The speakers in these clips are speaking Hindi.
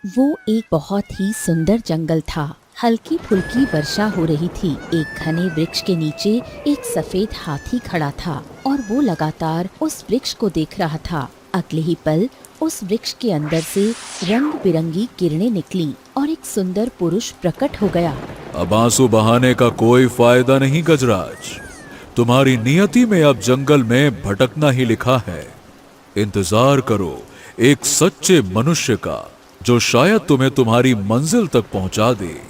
वो एक बहुत ही सुंदर जंगल था। हल्की फुल्की वर्षा हो रही थी। एक घने वृक्ष के नीचे एक सफेद हाथी खड़ा था और वो लगातार उस वृक्ष को देख रहा था। अगले ही पल उस वृक्ष के अंदर से रंग बिरंगी किरणें निकली और एक सुंदर पुरुष प्रकट हो गया। अब आंसू बहाने का कोई फायदा नहीं गजराज। तुम्हारी नियति में अब जंगल में भटकना ही लिखा है। इंतजार करो एक सच्चे मनुष्य का, जो शायद तुम्हें तुम्हारी मंजिल तक पहुंचा दे।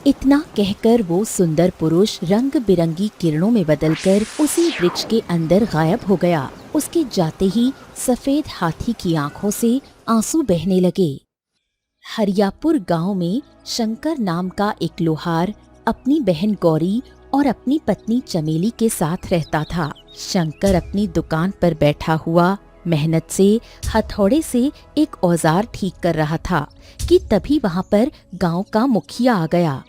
इतना कहकर वो सुंदर पुरुष रंग बिरंगी किरणों में बदलकर उसी वृक्ष के अंदर गायब हो गया। उसके जाते ही सफेद हाथी की आंखों से आंसू बहने लगे। हरियापुर गांव में शंकर नाम का एक लोहार अपनी बहन गौरी और अपनी पत्नी चमेली के साथ रहता था। शंकर अपनी दुकान पर बैठा हुआ मेहनत से हथौड़े से एक औजार ठीक कर रहा था कि तभी वहां पर गांव का मुखिया आ गया।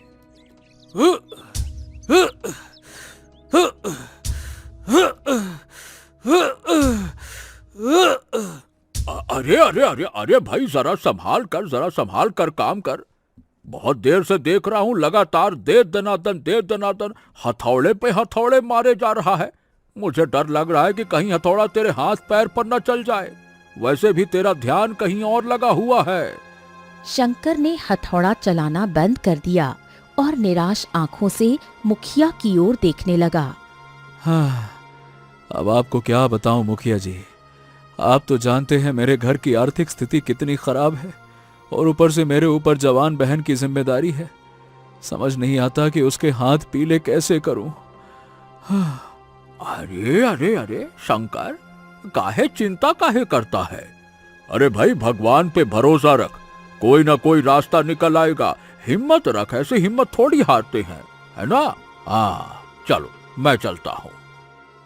अरे अरे अरे अरे भाई, जरा संभाल कर काम कर। बहुत देर से देख रहा हूं, लगातार दे दनादन हथौड़े पे हथौड़े मारे जा रहा है। मुझे डर लग रहा है कि कहीं हथौड़ा तेरे हाथ पैर पर न चल जाए। वैसे भी तेरा ध्यान कहीं और लगा हुआ है। शंकर ने हथौड़ा चलाना बंद कर दिया और निराश आंखों से मुखिया की ओर देखने लगा। हाँ, अब आपको क्या बताऊं मुखिया जी। आप तो जानते हैं मेरे घर की आर्थिक स्थिति कितनी खराब है और ऊपर से मेरे ऊपर जवान बहन की जिम्मेदारी है। समझ नहीं आता कि उसके हाथ पीले कैसे करूं। हाँ। अरे अरे अरे शंकर, काहे चिंता काहे करता है? अरे भाई, भगवान पे भरोसा रख, कोई ना कोई रास्ता निकल आएगा। हिम्मत रख, ऐसे हिम्मत थोड़ी हारते हैं, है ना? हाँ चलो, मैं चलता हूँ।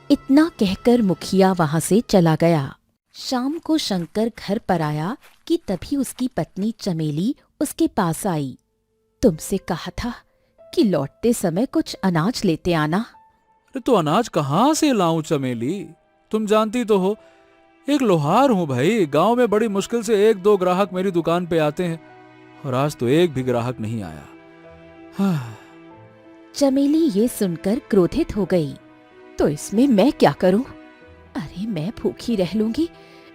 इतना कहकर मुखिया वहां से चला गया। शाम को शंकर घर पर आया कि तभी उसकी पत्नी चमेली उसके पास आई। तुमसे कहा था कि लौटते समय कुछ अनाज लेते आना। तो अनाज कहाँ से लाऊं चमेली? तुम जानती तो हो, एक लोहार हूं भाई। गांव में बड़ी मुश्किल से एक दो ग्राहक मेरी दुकान पे आते हैं और आज तो एक भी ग्राहक नहीं आया। हाँ। चमेली ये सुनकर क्रोधित हो गई। तो इसमें मैं क्या करूं? अरे मैं भूखी रह लूंगी,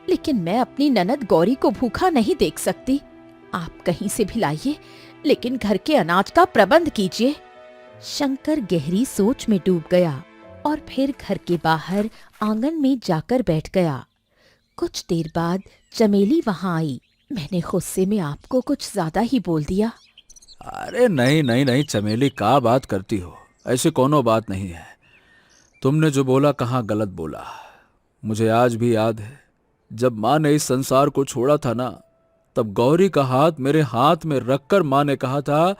लेकिन मैं अपनी ननद गौरी को भूखा नहीं देख सकती। आप कहीं से भी लाइए, लेकिन घर के अनाज का प्रबंध कीजिए। शंकर गहरी सोच में डूब गया और फिर घर के बाहर आंगन में जाकर बैठ गया। कुछ देर बाद चमेली वहां आई। मैंने गुस्से में आपको कुछ ज्यादा ही बोल दिया। अरे नहीं नहीं नहीं चमेली, क्या बात करती हो? ऐसे कोनो बात नहीं है। तुमने जो बोला कहाँ गलत बोला। मुझे आज भी याद है, जब माँ ने इस संसार को छोड़ा था ना, तब गौरी का हाथ मेरे हाथ में रखकर माँ ने कहा था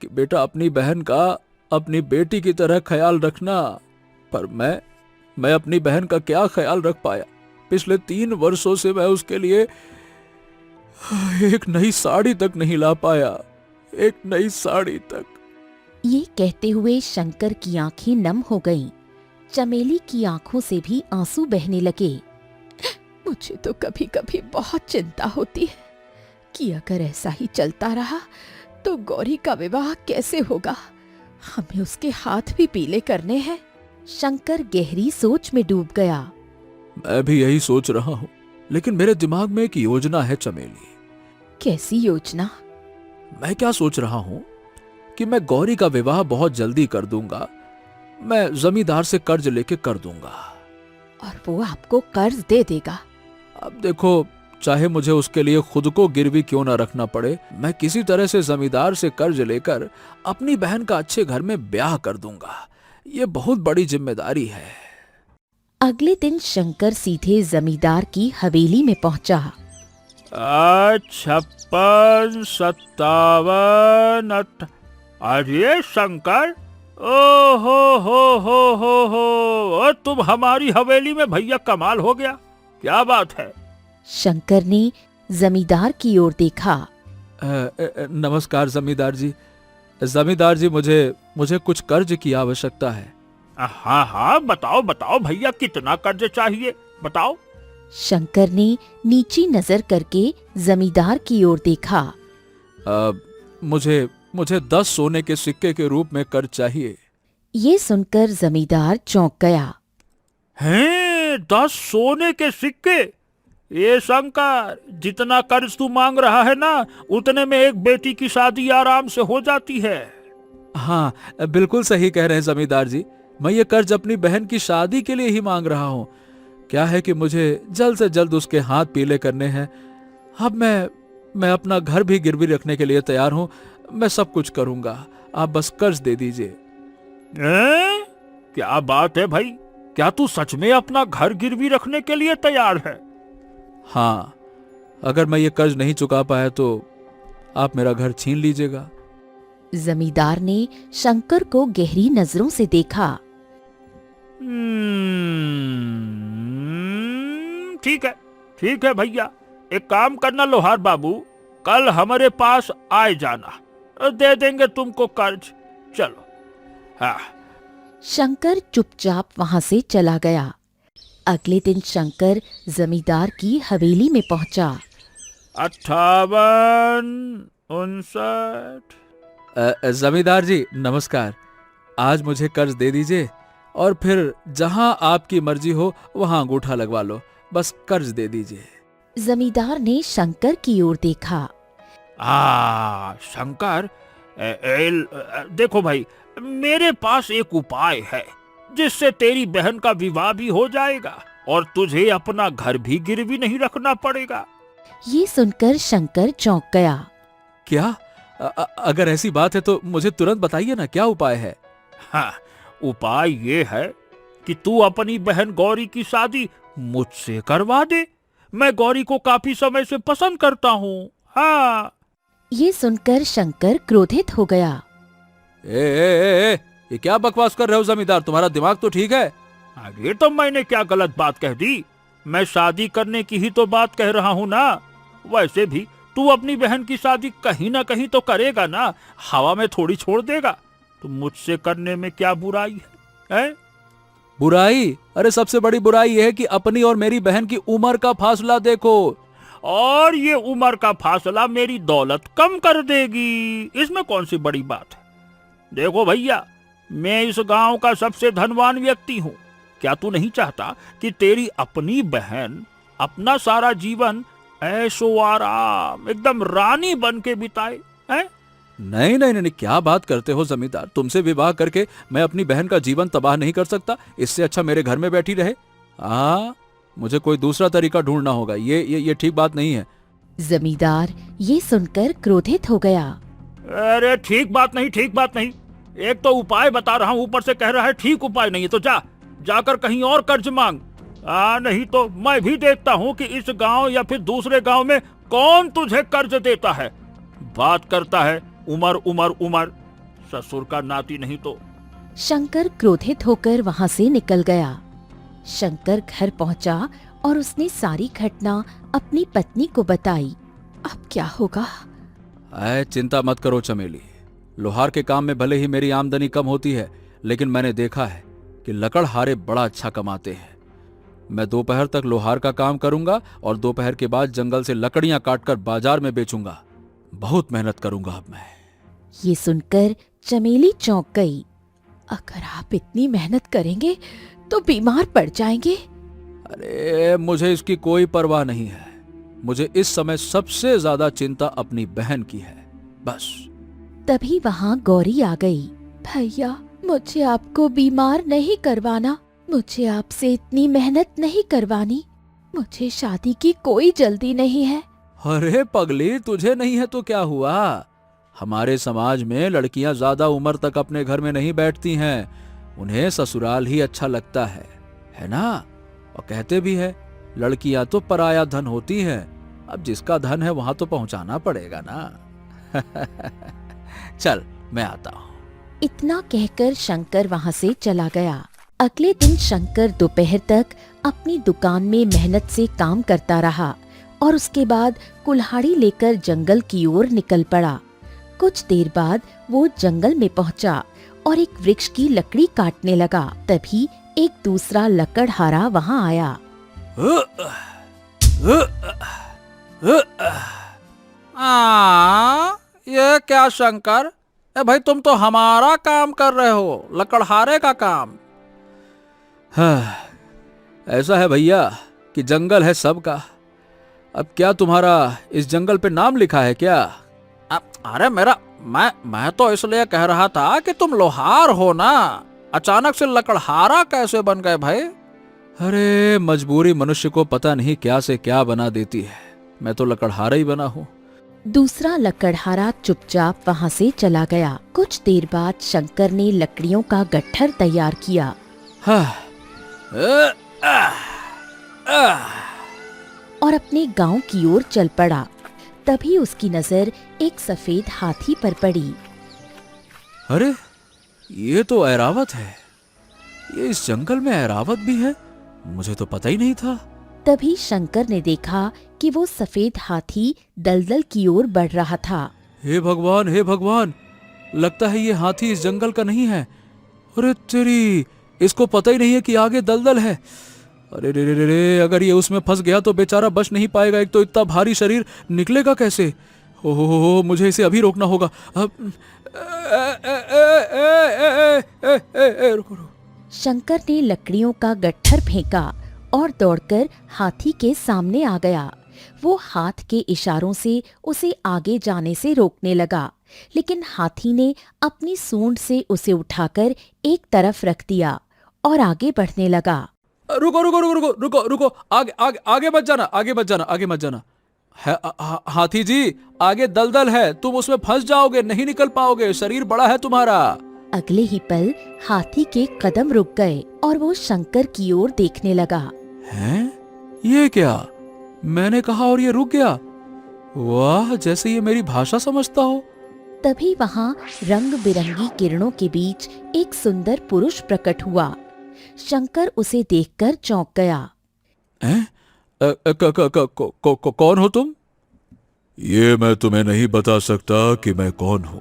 कि बेटा अपनी बहन का अपनी बेटी की तरह ख्याल रखना। पर मैं अपनी बहन का क्या ख्याल रख पाया? पिछले 3 वर्षों से मैं उसके लिए एक नई साड़ी तक नहीं ला पाया। एक नई साड़ी तक। ये कहते हुए शंकर की आंखें नम हो गईं। चमेली की आंखों से भी आंसू बहने लगे। मुझे तो कभी कभी बहुत चिंता होती है कि अगर ऐसा ही चलता रहा तो गौरी का विवाह कैसे होगा। हमें उसके हाथ भी पीले करने हैं। शंकर गहरी सोच में डूब गया। मैं भी यही सोच रहा हूँ, लेकिन मेरे दिमाग में एक योजना है चमेली। कैसी योजना? मैं क्या सोच रहा हूँ कि मैं गौरी का विवाह बहुत जल्दी कर दूंगा। मैं जमींदार से कर्ज लेके कर दूंगा। और वो आपको कर्ज दे देगा? अब देखो, चाहे मुझे उसके लिए खुद को गिरवी क्यों ना रखना पड़े, मैं किसी तरह से जमींदार से कर्ज लेकर अपनी बहन का अच्छे घर में ब्याह कर दूंगा। ये बहुत बड़ी जिम्मेदारी है। अगले दिन शंकर सीधे जमींदार की हवेली में पहुंचा। 56, 57, अरे शंकर, ओ हो, तुम हमारी हवेली में, भैया कमाल हो गया। क्या बात है? शंकर ने जमींदार की ओर देखा। नमस्कार जमींदार जी। जमींदार जी, मुझे कुछ कर्ज की आवश्यकता है। हाँ हाँ, बताओ भैया, कितना कर्ज चाहिए, बताओ। शंकर ने नीची नजर करके जमींदार की ओर देखा। मुझे मुझे 10 सोने के सिक्के के रूप में कर्ज चाहिए। ये सुनकर जमींदार चौंक गया। हैं 10 सोने के सिक्के? ये शंकर, जितना कर्ज तू मांग रहा है ना, उतने में एक बेटी की शादी आराम से हो जाती है। हाँ, बिल्कुल सही कह रहे हैं जमींदार जी। मैं ये कर्ज अपनी बहन की शादी के लिए ही मांग रहा हूँ। क्या है कि मुझे जल्द से जल्द उसके हाथ पीले करने हैं। अब मैं अपना घर भी गिरवी रखने के लिए तैयार हूँ। मैं सब कुछ करूंगा, आप बस कर्ज दे दीजिए। क्या बात है भाई, क्या तू सच में अपना घर गिरवी रखने के लिए तैयार है? हाँ, अगर मैं ये कर्ज नहीं चुका पाया तो आप मेरा घर छीन लीजिएगा। जमींदार ने शंकर को गहरी नजरों से देखा। ठीक है भैया, एक काम करना लोहार बाबू, कल हमारे पास आए जाना, दे देंगे तुमको कर्ज। चलो। हाँ। शंकर चुपचाप वहां से चला गया। अगले दिन शंकर जमींदार की हवेली में पहुंचा। 58, 59। जमींदार जी नमस्कार। आज मुझे कर्ज दे दीजिए और फिर जहां आपकी मर्जी हो वहां अंगूठा लगवा लो। बस कर्ज दे दीजिए। जमींदार ने शंकर की ओर देखा। शंकर, देखो भाई, मेरे पास एक उपाय है जिससे तेरी बहन का विवाह भी हो जाएगा और तुझे अपना घर भी गिरवी नहीं रखना पड़ेगा। ये सुनकर शंकर चौंक गया। क्या? अगर ऐसी बात है तो मुझे तुरंत बताइए ना, क्या उपाय है? हाँ, उपाय ये है कि तू अपनी बहन गौरी की शादी मुझसे करवा दे। मैं गौरी को काफी समय से पसंद करता हूँ। हाँ। ये सुनकर शंकर क्रोधित हो गया। ये क्या बकवास कर रहे हो जमींदार? तुम्हारा दिमाग तो ठीक है? अरे तो मैंने क्या गलत बात कह दी? मैं शादी करने की ही तो बात कह रहा हूँ ना। वैसे भी तू अपनी बहन की शादी कहीं ना कहीं तो करेगा ना, हवा में थोड़ी छोड़ देगा। तो मुझसे करने में क्या बुराई है? बुराई? अरे सबसे बड़ी बुराई यह है कि अपनी और मेरी बहन की उम्र का फासला देखो। और ये उम्र का फासला मेरी दौलत कम कर देगी, इसमें कौन सी बड़ी बात है? देखो भैया, मैं इस गांव का सबसे धनवान व्यक्ति हूँ। क्या तू नहीं चाहता कि तेरी अपनी बहन अपना सारा जीवन ऐशो आराम एकदम रानी बन के बिताए? हैं? नहीं नहीं नहीं, क्या बात करते हो जमींदार? तुमसे विवाह करके मैं अपनी बहन का जीवन तबाह नहीं कर सकता। इससे अच्छा मेरे घर में बैठी रहे। मुझे कोई दूसरा तरीका ढूंढना होगा। ये ठीक बात नहीं है। जमींदार ये सुनकर क्रोधित हो गया। अरे ठीक बात नहीं। एक तो उपाय बता रहा हूँ, ऊपर से कह रहा है ठीक उपाय नहीं है। तो जाकर कहीं और कर्ज मांग। नहीं तो मैं भी देखता हूँ कि इस गांव या फिर दूसरे गांव में कौन तुझे कर्ज देता है। बात करता है उमर, ससुर का नाती नहीं तो। शंकर क्रोधित होकर वहां से निकल गया। शंकर घर पहुंचा और उसने सारी घटना अपनी पत्नी को बताई। अब क्या होगा? चिंता मत करो चमेली। लोहार के काम में भले ही मेरी आमदनी कम होती है, लेकिन मैंने देखा है कि लकड़हारे बड़ा अच्छा कमाते हैं। मैं दोपहर तक लोहार का काम करूंगा और दोपहर के बाद जंगल से लकड़ियां काटकर बाजार में बेचूंगा। बहुत मेहनत करूंगा अब मैं। ये सुनकर चमेली चौंक गई। अगर आप इतनी मेहनत करेंगे तो बीमार पड़ जाएंगे। अरे मुझे इसकी कोई परवाह नहीं है। मुझे इस समय सबसे ज्यादा चिंता अपनी बहन की है, बस। तभी वहाँ गौरी आ गई। भैया, मुझे आपको बीमार नहीं करवाना। मुझे आपसे इतनी मेहनत नहीं करवानी। मुझे शादी की कोई जल्दी नहीं है। अरे पगली, तुझे नहीं है तो क्या हुआ? हमारे समाज में लड़कियां ज्यादा उम्र तक अपने घर में नहीं बैठती हैं। उन्हें ससुराल ही अच्छा लगता है ना? और कहते भी है, लड़कियां तो पराया धन होती हैं। अब जिसका धन है वहां तो पहुंचाना पड़ेगा ना। चल मैं आता हूं। इतना कहकर शंकर वहां से चला गया। अगले दिन शंकर दोपहर तक अपनी दुकान में मेहनत से काम करता रहा और उसके बाद कुल्हाड़ी लेकर जंगल की ओर निकल पड़ा। कुछ देर बाद वो जंगल में पहुंचा और एक वृक्ष की लकड़ी काटने लगा। तभी एक दूसरा लकड़हारा वहां आया। क्या शंकर? ए भाई, तुम तो हमारा काम कर रहे हो, लकड़हारे का काम। हाँ, ऐसा है भैया कि जंगल है सबका। अब क्या तुम्हारा इस जंगल पे नाम लिखा है क्या? अरे मेरा मैं तो इसलिए कह रहा था कि तुम लोहार हो ना, अचानक से लकड़हारा कैसे बन गए भाई? अरे मजबूरी मनुष्य को पता नहीं क्या से क्या बना देती है। मैं तो लकड़हारा ही बना हूँ। दूसरा लकड़हारा चुपचाप वहां से चला गया। कुछ देर बाद शंकर ने लकड़ियों का गट्ठर तैयार किया और अपने गांव की ओर चल पड़ा। तभी उसकी नजर एक सफेद हाथी पर पड़ी। अरे ये तो ऐरावत है। ये इस जंगल में ऐरावत भी है, मुझे तो पता ही नहीं था। तभी शंकर ने देखा कि वो सफेद हाथी दलदल की ओर बढ़ रहा था। हे भगवान, हे भगवान, लगता है ये हाथी इस जंगल का नहीं है। अरे तेरी, इसको पता ही नहीं है कि आगे दलदल है। अरे रे रे रे रे, अगर ये उसमें फंस गया तो बेचारा बच नहीं पाएगा। एक तो इतना भारी शरीर, निकलेगा कैसे? हो, मुझे इसे अभी रोकना होगा। अब रुको। शंकर ने लकड़ियों का गट्ठर फेंका और दौड़कर हाथी के सामने आ गया। वो हाथ के इशारों से उसे आगे जाने से रोकने लगा, लेकिन हाथी ने अपनी सूंड से उसे उठाकर एक तरफ रख दिया और आगे बढ़ने लगा। रुको, आगे मत जाना। हाथी जी, आगे दलदल है, तुम उसमें फंस जाओगे, नहीं निकल पाओगे, शरीर बड़ा है तुम्हारा। अगले ही पल हाथी के कदम रुक गए और वो शंकर की ओर देखने लगा। हैं? ये क्या? मैंने कहा और ये रुक गया। वाह, जैसे ये मेरी भाषा समझता हो। तभी वहाँ रंग बिरंगी किरणों के बीच एक सुंदर पुरुष प्रकट हुआ। शंकर उसे देखकर चौंक गया। कौन हो तुम? ये मैं तुम्हें नहीं बता सकता कि मैं कौन हूं,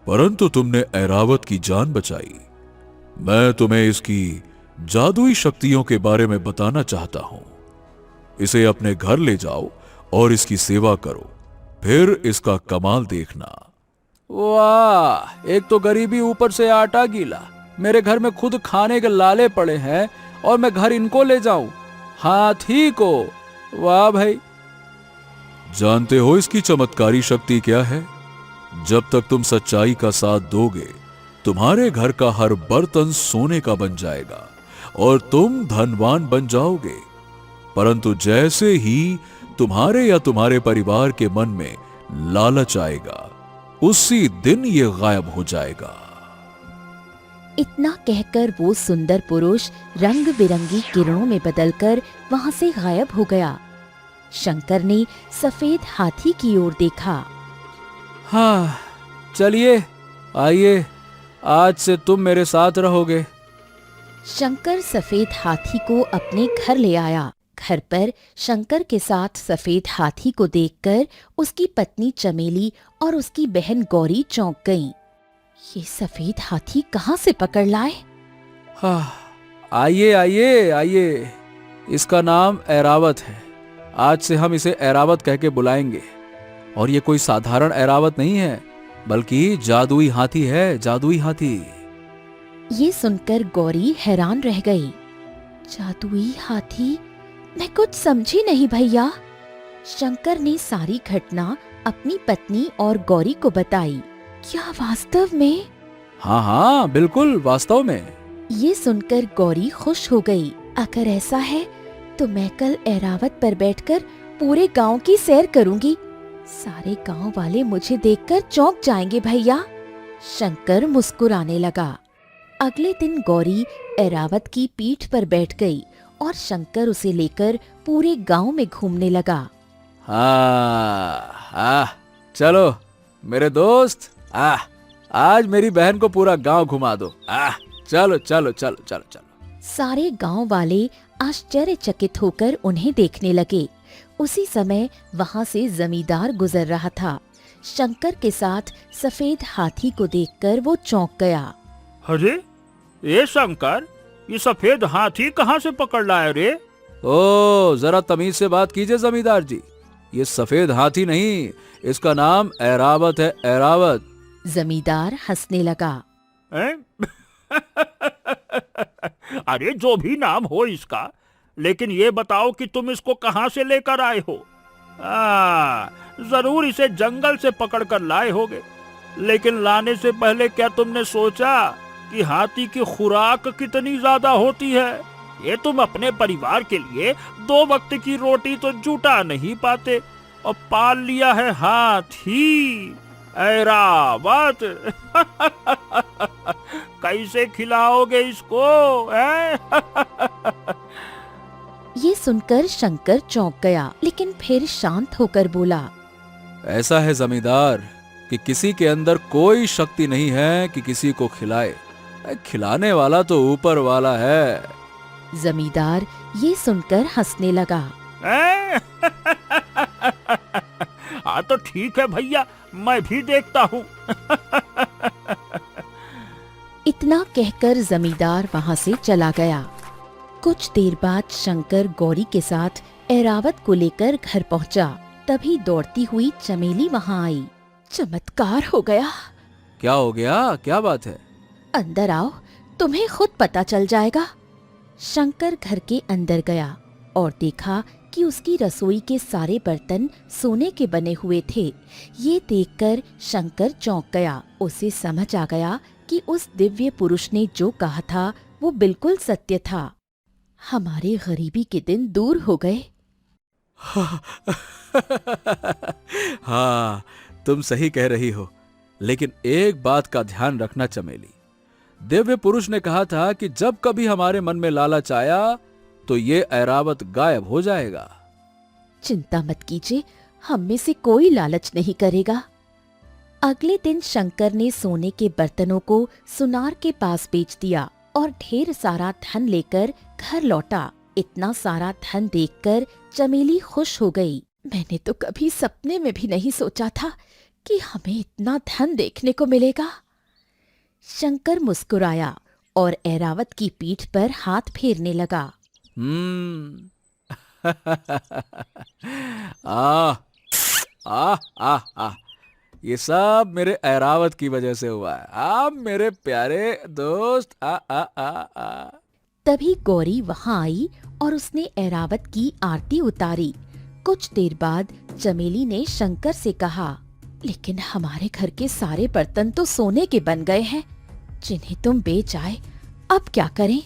परंतु तुमने ऐरावत की जान बचाई। मैं तुम्हें इसकी जादुई शक्तियों के बारे में बताना चाहता हूं। इसे अपने घर ले जाओ और इसकी सेवा करो, फिर इसका कमाल देखना। वाह, एक तो गरीबी, ऊपर से आटा गीला। मेरे घर में खुद खाने के लाले पड़े हैं और मैं घर इनको ले जाऊं, हाथी को? वाह भाई। जानते हो इसकी चमत्कारी शक्ति क्या है? जब तक तुम सच्चाई का साथ दोगे, तुम्हारे घर का हर बर्तन सोने का बन जाएगा और तुम धनवान बन जाओगे। परंतु जैसे ही तुम्हारे या तुम्हारे परिवार के मन में लालच आएगा, उसी दिन ये गायब हो जाएगा। इतना कहकर वो सुंदर पुरुष रंग बिरंगी किरणों में बदलकर वहां से गायब हो गया। शंकर ने सफेद हाथी की ओर देखा। हाँ, चलिए, आइए, आज से तुम मेरे साथ रहोगे। शंकर सफेद हाथी को अपने घर ले आया। घर पर शंकर के साथ सफेद हाथी को देखकर उसकी पत्नी चमेली और उसकी बहन गौरी चौंक गईं। ये सफेद हाथी कहाँ से पकड़ लाए? हाँ, आइए, इसका नाम ऐरावत है। आज से हम इसे ऐरावत कह के बुलाएंगे। और ये कोई साधारण ऐरावत नहीं है, बल्कि जादुई हाथी है, जादुई हाथी। ये सुनकर गौरी हैरान रह गई। जादुई हाथी? मैं कुछ समझी नहीं भैया। शंकर ने सारी घटना अपनी पत्नी और गौरी को बताई। क्या वास्तव में? हाँ, बिल्कुल वास्तव में। ये सुनकर गौरी खुश हो गई। अगर ऐसा है तो मैं कल ऐरावत पर बैठकर पूरे गांव की सैर करूंगी। सारे गांव वाले मुझे देखकर चौंक जाएंगे भैया। शंकर मुस्कुराने लगा। अगले दिन गौरी ऐरावत की पीठ पर बैठ गई और शंकर उसे लेकर पूरे गांव में घूमने लगा। चलो मेरे दोस्त, आज मेरी बहन को पूरा गांव घुमा दो। चलो। सारे गांव वाले आश्चर्यचकित होकर उन्हें देखने लगे। उसी समय वहां से जमींदार गुजर रहा था। शंकर के साथ सफेद हाथी को देखकर वो चौंक गया। अरे ये शंकर, ये सफेद हाथी कहाँ से पकड़ लाए रे? ओ, जरा तमीज से बात कीजिए जमींदार जी। ये सफेद हाथी नहीं, इसका नाम ऐरावत है, ऐरावत। जमींदार हंसने लगा। हैं? अरे जो भी नाम हो इसका, लेकिन ये बताओ कि तुम इसको कहां से लेकर आए हो? जरूर इसे जंगल से पकड़ कर लाए होगे, लेकिन लाने से पहले क्या तुमने सोचा कि हाथी की खुराक कितनी ज्यादा होती है? ये तुम अपने परिवार के लिए 2 वक्त की रोटी तो जुटा नहीं पाते, और पाल लिया है हाथी, ऐरावत। कैसे खिलाओगे इसको, हैं? ये सुनकर शंकर चौंक गया, लेकिन फिर शांत होकर बोला। ऐसा है जमींदार कि किसी के अंदर कोई शक्ति नहीं है कि किसी को खिलाए, खिलाने वाला तो ऊपर वाला है। जमींदार ये सुनकर हंसने लगा। हाँ तो ठीक है भैया, मैं भी देखता हूँ। इतना कहकर जमींदार वहां से चला गया। कुछ देर बाद शंकर गौरी के साथ ऐरावत को लेकर घर पहुंचा। तभी दौड़ती हुई चमेली वहां आई। चमत्कार हो गया। क्या हो गया, क्या बात है? अंदर आओ, तुम्हें खुद पता चल जाएगा। शंकर घर के अंदर गया और देखा कि उसकी रसोई के सारे बर्तन सोने के बने हुए थे। ये देखकर शंकर चौंक गया। उसे समझ आ गया कि उस दिव्य पुरुष ने जो कहा था वो बिल्कुल सत्य था। हमारे गरीबी के दिन दूर हो गए। हाँ, तुम सही कह रही हो, लेकिन एक बात का ध्यान रखना चमेली। दिव्य पुरुष ने कहा था कि जब कभी हमारे मन में लालच आया तो ये ऐरावत गायब हो जाएगा। चिंता मत कीजिए, हम में से कोई लालच नहीं करेगा। अगले दिन शंकर ने सोने के बर्तनों को सुनार के पास बेच दिया और ढेर सारा धन लेकर घर लौटा। इतना सारा धन देखकर चमेली खुश हो गई। मैंने तो कभी सपने में भी नहीं सोचा था कि हमें इतना धन देखने को मिलेगा। शंकर मुस्कुराया और ऐरावत की पीठ पर हाथ फेरने लगा। आ, आ, आ, आ, ये सब मेरे ऐरावत की वजह से हुआ है। आप मेरे प्यारे दोस्त। आ, आ, आ, आ। तभी गौरी वहां आई और उसने ऐरावत की आरती उतारी। कुछ देर बाद चमेली ने शंकर से कहा, लेकिन हमारे घर के सारे बर्तन तो सोने के बन गए हैं, जिन्हें तुम बेच आए, अब क्या करें?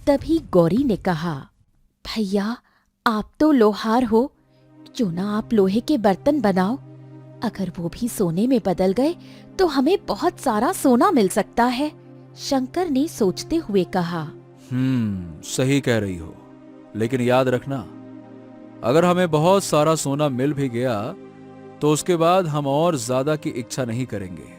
तभी गौरी ने कहा, भैया आप तो लोहार हो, क्यों ना आप लोहे के बर्तन बनाओ। अगर वो भी सोने में बदल गए तो हमें बहुत सारा सोना मिल सकता है। शंकर ने सोचते हुए कहा, सही कह रही हो, लेकिन याद रखना, अगर हमें बहुत सारा सोना मिल भी गया तो उसके बाद हम और ज्यादा की इच्छा नहीं करेंगे।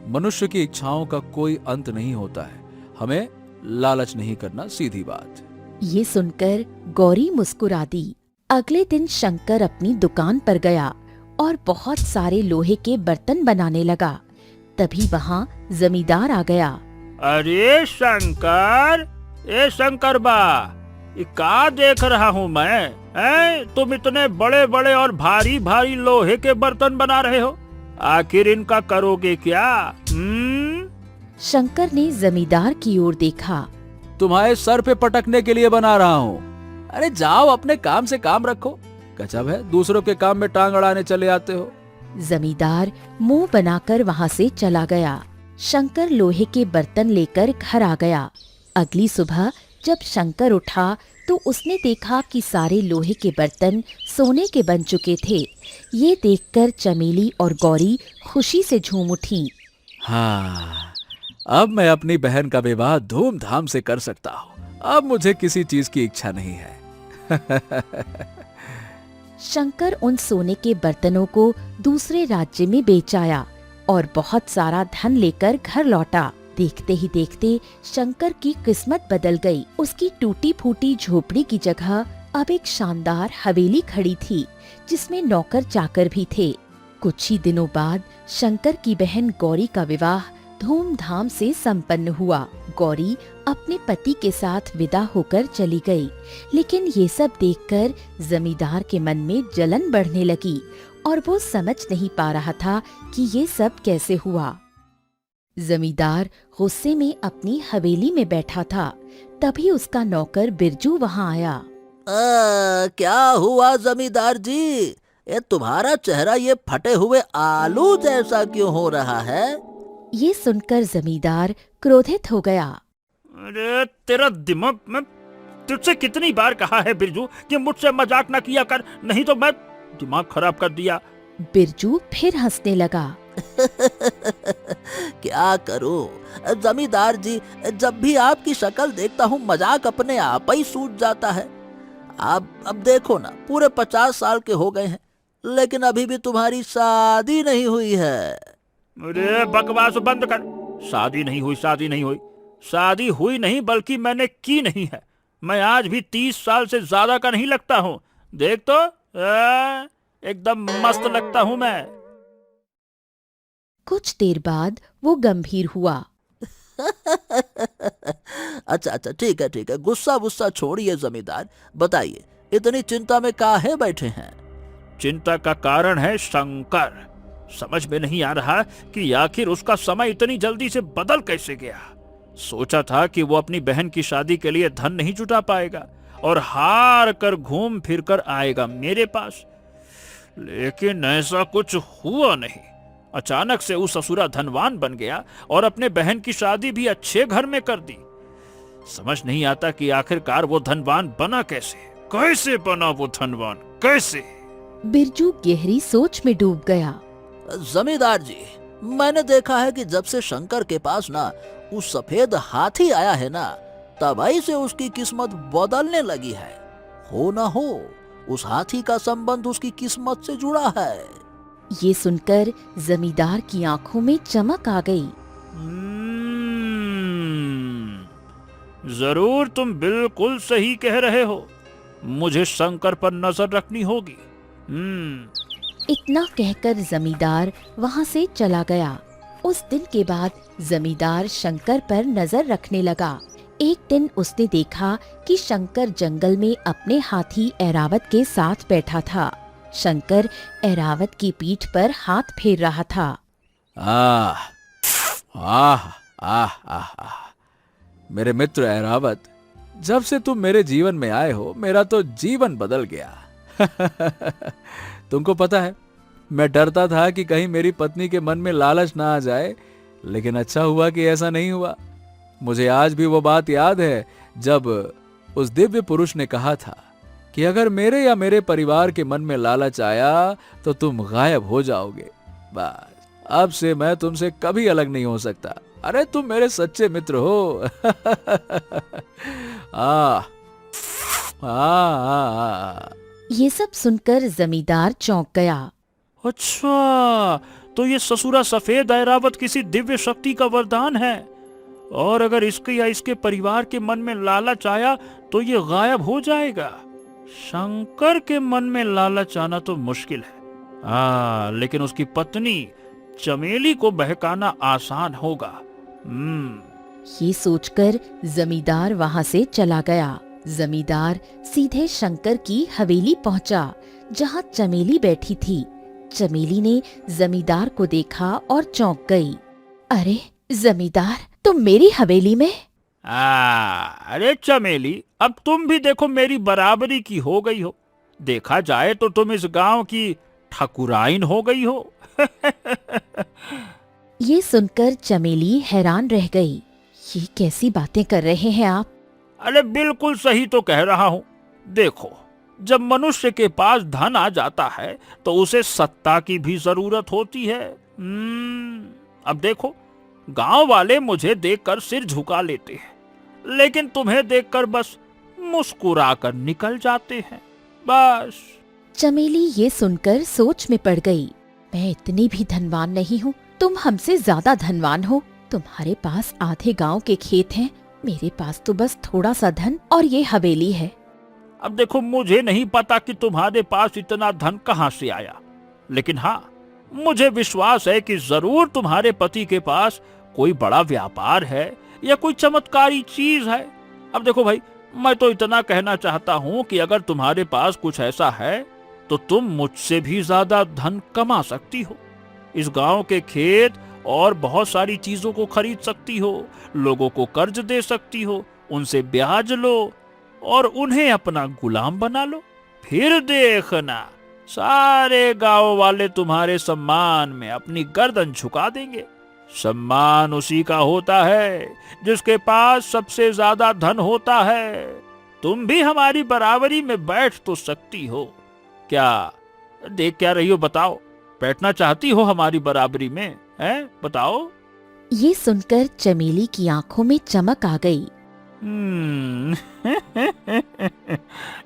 मनुष्य की इच्छाओं का कोई अंत नहीं होता है। हमें लालच नहीं करना, सीधी बात। ये सुनकर गौरी मुस्कुरा दी। अगले दिन शंकर अपनी दुकान पर गया और बहुत सारे लोहे के बर्तन बनाने लगा। तभी वहाँ जमींदार आ गया। अरे शंकर, ए शंकर बा, ये का देख रहा हूँ मैं? तुम इतने बड़े बड़े और भारी भारी लोहे के बर्तन बना रहे हो, आखिर इनका करोगे क्या? शंकर ने जमींदार की ओर देखा। तुम्हारे सर पे पटकने के लिए बना रहा हूँ। अरे जाओ, अपने काम से काम रखो। गजब है, दूसरों के काम में टांग अड़ाने चले आते हो। जमींदार मुंह बनाकर वहाँ से चला गया। शंकर लोहे के बर्तन लेकर घर आ गया। अगली सुबह जब शंकर उठा तो उसने देखा कि सारे लोहे के बर्तन सोने के बन चुके थे। ये देखकर चमेली और गौरी खुशी से झूम उठी। हाँ, अब मैं अपनी बहन का विवाह धूमधाम से कर सकता हूँ। अब मुझे किसी चीज की इच्छा नहीं है। शंकर उन सोने के बर्तनों को दूसरे राज्य में बेच आया और बहुत सारा धन लेकर घर लौटा। देखते ही देखते शंकर की किस्मत बदल गई। उसकी टूटी फूटी झोपड़ी की जगह अब एक शानदार हवेली खड़ी थी, जिसमें नौकर चाकर भी थे। कुछ ही दिनों बाद शंकर की बहन गौरी का विवाह धूमधाम से संपन्न हुआ। गौरी अपने पति के साथ विदा होकर चली गई, लेकिन ये सब देखकर जमींदार के मन में जलन बढ़ने लगी और वो समझ नहीं पा रहा था कि ये सब कैसे हुआ। जमींदार गुस्से में अपनी हवेली में बैठा था, तभी उसका नौकर बिरजू वहाँ आया। क्या हुआ जमींदार जी? ये तुम्हारा चेहरा ये फटे हुए आलू जैसा क्यों हो रहा है? ये सुनकर जमींदार क्रोधित हो गया। अरे तेरा दिमाग, मैं तुझसे कितनी बार कहा है बिरजू कि मुझसे मजाक न किया कर, नहीं तो मैं दिमाग खराब कर दिया। बिरजू फिर हंसने लगा। क्या करूं जमींदार जी, जब भी आपकी शक्ल देखता हूँ मजाक अपने आप ही सूझ जाता है। अब देखो ना, पूरे 50 साल के हो गए हैं, लेकिन अभी भी तुम्हारी शादी नहीं हुई है। अरे बकवास बंद कर। शादी नहीं हुई, शादी नहीं हुई, शादी हुई नहीं बल्कि मैंने की नहीं है। मैं आज भी 30 साल से ज्यादा का नहीं लगता हूँ। देख तो, एकदम मस्त लगता हूँ मैं। कुछ देर बाद वो गंभीर हुआ। अच्छा, ठीक है, गुस्सा छोड़िए जमींदार, बताइए इतनी चिंता में काहे बैठे हैं? चिंता का कारण है शंकर। समझ में नहीं आ रहा कि आखिर उसका समय इतनी जल्दी से बदल कैसे गया। सोचा था कि वो अपनी बहन की शादी के लिए धन नहीं जुटा पाएगा और हार कर घूम फिर कर आएगा मेरे पास, लेकिन ऐसा कुछ हुआ नहीं। अचानक से वो ससुरा धनवान बन गया और अपने बहन की शादी भी अच्छे घर में कर दी। समझ नहीं आता कि आखिरकार वो धनवान बना कैसे बना वो धनवान, कैसे? बिरजू गहरी सोच में डूब गया। जमींदार जी, मैंने देखा है कि जब से शंकर के पास ना वो सफेद हाथी आया है ना, तभी से उसकी किस्मत बदलने लगी है। हो ना हो उस हाथी का संबंध उसकी किस्मत से जुड़ा है। ये सुनकर जमींदार की आंखों में चमक आ गई। जरूर तुम बिल्कुल सही कह रहे हो। मुझे शंकर पर नजर रखनी होगी। इतना कहकर जमींदार वहाँ से चला गया। उस दिन के बाद जमींदार शंकर पर नजर रखने लगा। एक दिन उसने देखा कि शंकर जंगल में अपने हाथी ऐरावत के साथ बैठा था। शंकर ऐरावत की पीठ पर हाथ फेर रहा था। आह आह आह आह आह, मेरे मित्र ऐरावत, जब से तुम मेरे जीवन में आए हो मेरा तो जीवन बदल गया। तुमको पता है, मैं डरता था कि कहीं मेरी पत्नी के मन में लालच ना आ जाए, लेकिन अच्छा हुआ कि ऐसा नहीं हुआ। मुझे आज भी वो बात याद है जब उस दिव्य पुरुष ने कहा था कि अगर मेरे या मेरे परिवार के मन में लालच आया तो तुम गायब हो जाओगे। बस अब से मैं तुमसे कभी अलग नहीं हो सकता। अरे तुम मेरे सच्चे मित्र हो। आ, आ। ये सब सुनकर जमींदार चौंक गया। अच्छा, तो ये ससुरा सफेद ऐरावत किसी दिव्य शक्ति का वरदान है, और अगर इसके या इसके परिवार के मन में लालच आया तो ये गायब हो जाएगा। शंकर के मन में लालच आना तो मुश्किल है, लेकिन उसकी पत्नी चमेली को बहकाना आसान होगा। ये सोचकर जमींदार वहाँ से चला गया। जमींदार सीधे शंकर की हवेली पहुँचा, जहाँ चमेली बैठी थी। चमेली ने जमींदार को देखा और चौंक गई। अरे जमींदार, तुम मेरी हवेली में? अरे चमेली, अब तुम भी देखो मेरी बराबरी की हो गई हो। देखा जाए तो तुम इस गांव की ठाकुराइन हो गई हो। ये सुनकर चमेली हैरान रह गई। ये कैसी बातें कर रहे हैं आप? अरे बिल्कुल सही तो कह रहा हूँ। देखो, जब मनुष्य के पास धन आ जाता है तो उसे सत्ता की भी जरूरत होती है। अब देखो, गांव वाले मुझे देखकर सिर झुका लेते हैं, लेकिन तुम्हें देखकर बस मुस्कुराकर निकल जाते हैं। बस। चमेली ये सुनकर सोच में पड़ गई। मैं इतनी भी धनवान नहीं हूँ, तुम हमसे ज्यादा धनवान हो। तुम्हारे पास आधे गांव के खेत हैं, मेरे पास तो बस थोड़ा सा धन और ये हवेली है। अब देखो, मुझे नहीं पता कि तुम्हारे पास इतना धन कहाँ से आया, लेकिन हाँ, मुझे विश्वास है कि जरूर तुम्हारे पति के पास कोई बड़ा व्यापार है या कोई चमत्कारी चीज है। अब देखो भाई, मैं तो इतना कहना चाहता हूं कि अगर तुम्हारे पास कुछ ऐसा है तो तुम मुझसे भी ज्यादा धन कमा सकती हो। इस गांव के खेत और बहुत सारी चीजों को खरीद सकती हो, लोगों को कर्ज दे सकती हो, उनसे ब्याज लो और उन्हें अपना गुलाम बना लो। फिर देखना, सारे गांव वाले तुम्हारे सम्मान में अपनी गर्दन झुका देंगे। सम्मान उसी का होता है जिसके पास सबसे ज्यादा धन होता है। तुम भी हमारी बराबरी में बैठ तो सकती हो। क्या देख क्या रही हो, बताओ, बैठना चाहती हो हमारी बराबरी में, हैं? बताओ। ये सुनकर चमेली की आंखों में चमक आ गई।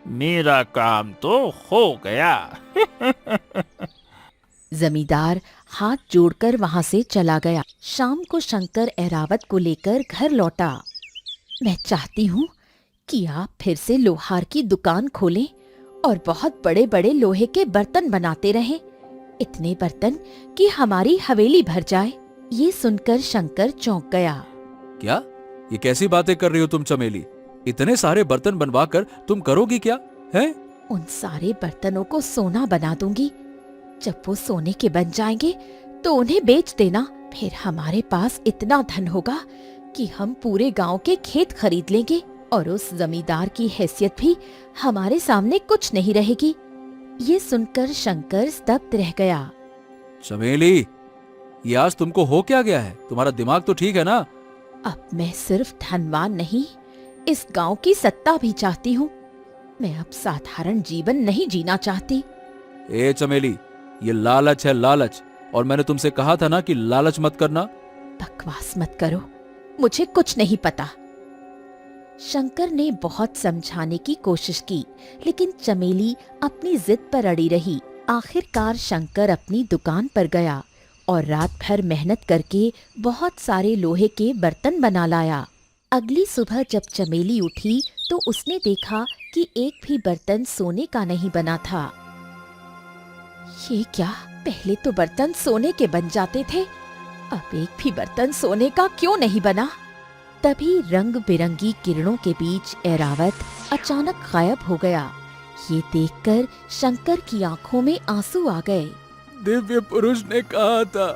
मेरा काम तो हो गया। जमींदार हाथ जोड़कर वहां से चला गया। शाम को शंकर एरावत को लेकर घर लौटा। मैं चाहती हूँ कि आप फिर से लोहार की दुकान खोलें और बहुत बड़े बड़े लोहे के बर्तन बनाते रहें, इतने बर्तन कि हमारी हवेली भर जाए। ये सुनकर शंकर चौंक गया। क्या ये कैसी बातें कर रही हो तुम चमेली? इतने सारे बर्तन बनवाकर तुम करोगी क्या हैं? उन सारे बर्तनों को सोना बना दूंगी। जब वो सोने के बन जाएंगे तो उन्हें बेच देना। फिर हमारे पास इतना धन होगा कि हम पूरे गांव के खेत खरीद लेंगे और उस जमींदार की हैसियत भी हमारे सामने कुछ नहीं रहेगी। ये सुनकर शंकर स्तब्ध रह गया। चमेली, ये आज तुमको हो क्या गया है? तुम्हारा दिमाग तो ठीक है ना? अब मैं सिर्फ धनवान नहीं, इस गांव की सत्ता भी चाहती हूँ। मैं अब साधारण जीवन नहीं जीना चाहती। ए चमेली, ये लालच है, लालच। और मैंने तुमसे कहा था ना कि लालच मत करना। बकवास मत करो, मुझे कुछ नहीं पता। शंकर ने बहुत समझाने की कोशिश की, लेकिन चमेली अपनी जिद पर अड़ी रही। आखिरकार शंकर अपनी दुकान पर गया और रात भर मेहनत करके बहुत सारे लोहे के बर्तन बना लाया। अगली सुबह जब चमेली उठी तो उसने देखा कि एक भी बर्तन सोने का नहीं बना था। ये क्या, पहले तो बर्तन सोने के बन जाते थे, अब एक भी बर्तन सोने का क्यों नहीं बना? तभी रंग बिरंगी किरणों के बीच एरावत अचानक गायब हो गया। ये देखकर शंकर की आंखों में आंसू आ गए। दिव्य पुरुष ने कहा था,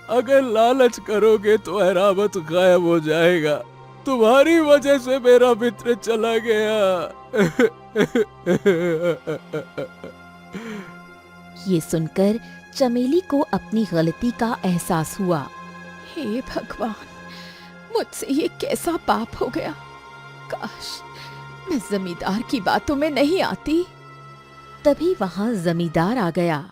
अगर लालच करोगे तो एरावत गायब हो जाएगा। तुम्हारी वजह से मेरा मित्र चला गया। ये सुनकर चमेली को अपनी गलती का एहसास हुआ। हे भगवान, मुझसे ये कैसा पाप हो गया। काश मैं जमींदार की बातों में नहीं आती। तभी वहां जमींदार आ गया।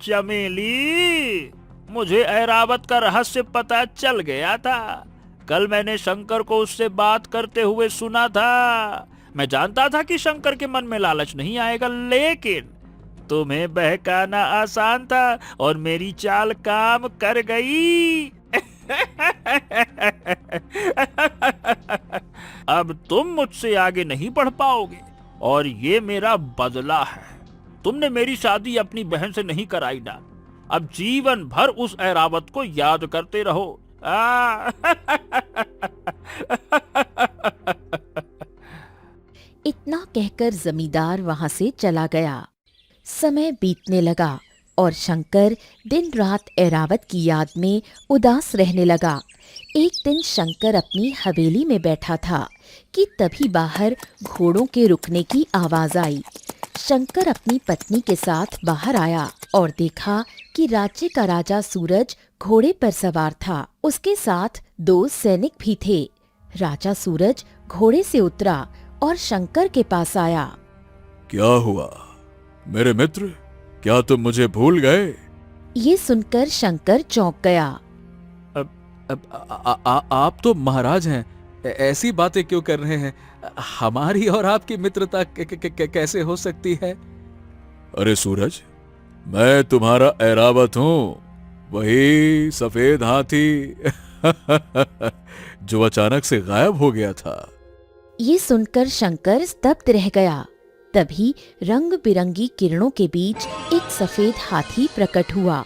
चमेली, मुझे ऐरावत का रहस्य पता चल गया था। कल मैंने शंकर को उससे बात करते हुए सुना था। मैं जानता था कि शंकर के मन में लालच नहीं आएगा, लेकिन तुम्हें बहकाना आसान था और मेरी चाल काम कर गई। अब तुम मुझसे आगे नहीं बढ़ पाओगे और ये मेरा बदला है। तुमने मेरी शादी अपनी बहन से नहीं कराई ना, अब जीवन भर उस ऐरावत को याद करते रहो। इतना कहकर जमींदार वहां से चला गया। समय बीतने लगा और शंकर दिन रात ऐरावत की याद में उदास रहने लगा। एक दिन शंकर अपनी हवेली में बैठा था कि तभी बाहर घोड़ों के रुकने की आवाज आई। शंकर अपनी पत्नी के साथ बाहर आया और देखा कि राज्य का राजा सूरज घोड़े पर सवार था। उसके साथ 2 सैनिक भी थे। राजा सूरज घोड़े से उतरा और शंकर के पास आया। क्या हुआ मेरे मित्र, क्या तुम मुझे भूल गए? ये सुनकर शंकर चौंक गया। आप तो महाराज हैं, ऐसी बातें क्यों कर रहे हैं? हमारी और आपकी मित्रता कैसे हो सकती है? अरे सूरज, मैं तुम्हारा ऐरावत हूँ, वही सफेद हाथी जो अचानक से गायब हो गया था। ये सुनकर शंकर स्तब्ध रह गया। तभी रंग बिरंगी किरणों के बीच एक सफेद हाथी प्रकट हुआ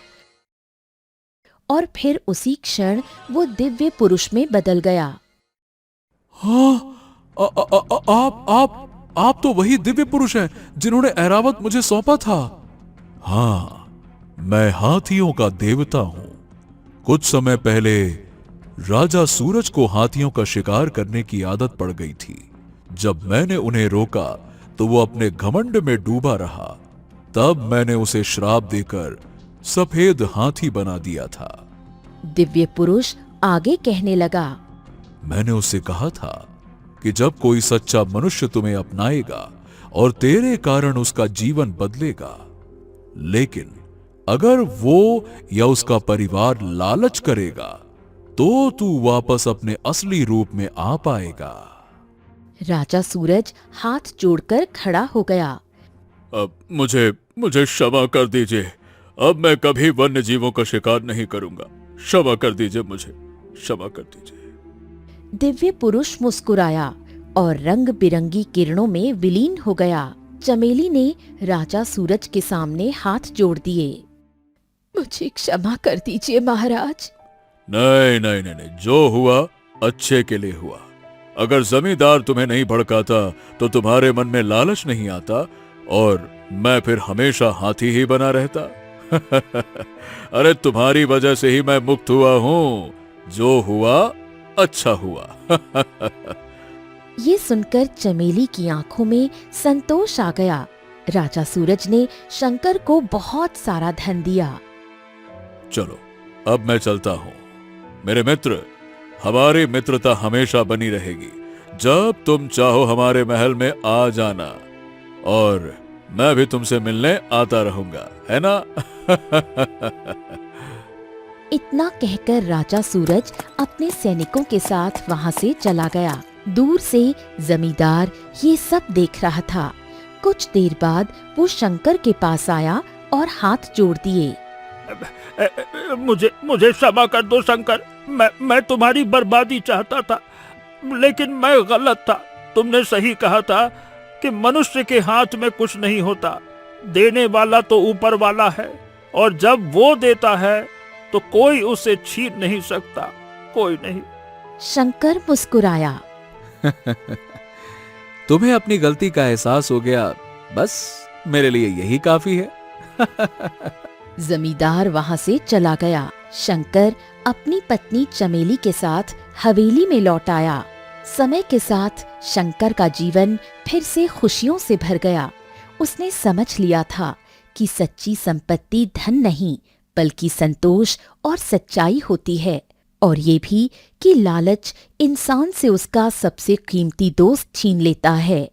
और फिर उसी क्षण वो दिव्य पुरुष में बदल गया। हाँ, आप तो वही दिव्य पुरुष हैं जिन्होंने ऐरावत मुझे सौंपा था। हाँ, मैं हाथियों का देवता हूं। कुछ समय पहले राजा सूरज को हाथियों का शिकार करने की आदत पड़ गई थी। जब मैंने उन्हें रोका तो वो अपने घमंड में डूबा रहा। तब मैंने उसे श्राप देकर सफेद हाथी बना दिया था। दिव्य पुरुष आगे कहने लगा, मैंने उससे कहा था कि जब कोई सच्चा मनुष्य तुम्हें अपनाएगा और तेरे कारण उसका जीवन बदलेगा, लेकिन अगर वो या उसका परिवार लालच करेगा तो तू वापस अपने असली रूप में आ पाएगा। राजा सूरज हाथ जोड़कर खड़ा हो गया। अब मुझे क्षमा कर दीजिए। अब मैं कभी वन्य जीवों का शिकार नहीं करूंगा। क्षमा कर दीजिए, मुझे क्षमा कर दीजिए। दिव्य पुरुष मुस्कुराया और रंग बिरंगी किरणों में विलीन हो गया। चमेली ने राजा सूरज के सामने हाथ जोड़ दिए। मुझे क्षमा कर दीजिए महाराज। नहीं नहीं नहीं नहीं, जो हुआ अच्छे के लिए हुआ। अगर जमींदार तुम्हें नहीं भड़काता तो तुम्हारे मन में लालच नहीं आता और मैं फिर हमेशा हाथी ही बना रहता। अरे तुम्हारी वजह से ही मैं मुक्त हुआ हूं। जो हुआ अच्छा हुआ। ये सुनकर चमेली की आंखों में संतोष आ गया। राजा सूरज ने शंकर को बहुत सारा धन दिया। चलो अब मैं चलता हूं। मेरे मित्र, हमारी मित्रता हमेशा बनी रहेगी। जब तुम चाहो हमारे महल में आ जाना और मैं भी तुमसे मिलने आता रहूंगा, है ना? इतना कहकर राजा सूरज अपने सैनिकों के साथ वहां से चला गया। दूर से जमींदार ये सब देख रहा था। कुछ देर बाद वो शंकर के पास आया और हाथ जोड़ दिए। मुझे क्षमा कर दो शंकर। मैं तुम्हारी बर्बादी चाहता था, लेकिन मैं गलत था। तुमने सही कहा था कि मनुष्य के हाथ में कुछ नहीं होता। देने वाला तो ऊपर वाला है, और जब वो देता है तो कोई उसे छीन नहीं सकता, कोई नहीं। शंकर मुस्कुराया। तुम्हें अपनी गलती का एहसास हो गया, बस मेरे लिए यही काफी है। जमींदार वहां से चला गया। शंकर अपनी पत्नी चमेली के साथ हवेली में लौट आया। समय के साथ शंकर का जीवन फिर से खुशियों से भर गया। उसने समझ लिया था कि सच्ची संपत्ति धन नहीं बल्कि संतोष और सच्चाई होती है, और ये भी कि लालच इंसान से उसका सबसे कीमती दोस्त छीन लेता है।